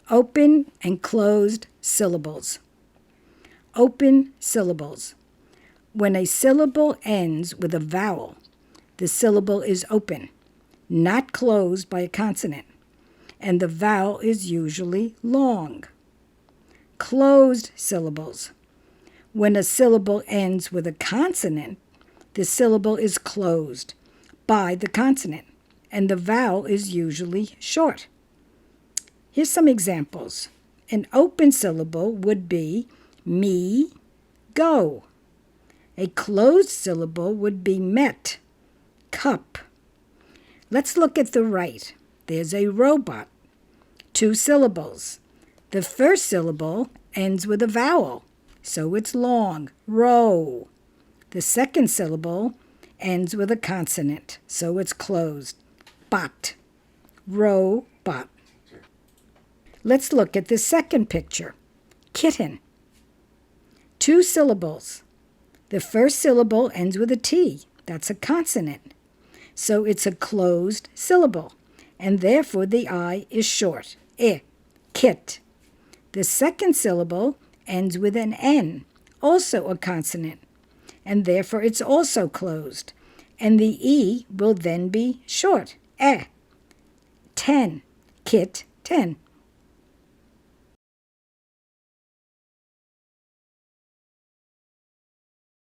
Open and closed syllables. Open syllables. When a syllable ends with a vowel, the syllable is open, not closed by a consonant, and the vowel is usually long. Closed syllables. When a syllable ends with a consonant, the syllable is closed by the consonant, and the vowel is usually short. Here's some examples. An open syllable would be me, go. A closed syllable would be met, cup. Let's look at the right. There's a robot. 2 syllables. The first syllable ends with a vowel, so it's long, row. The second syllable ends with a consonant, so it's closed, bot, robot. Let's look at the second picture, kitten. 2 syllables. The first syllable ends with a T, that's a consonant, so it's a closed syllable, and therefore the I is short, kit. The second syllable ends with an N, also a consonant, and therefore it's also closed, and the E will then be short, 10, kit, 10.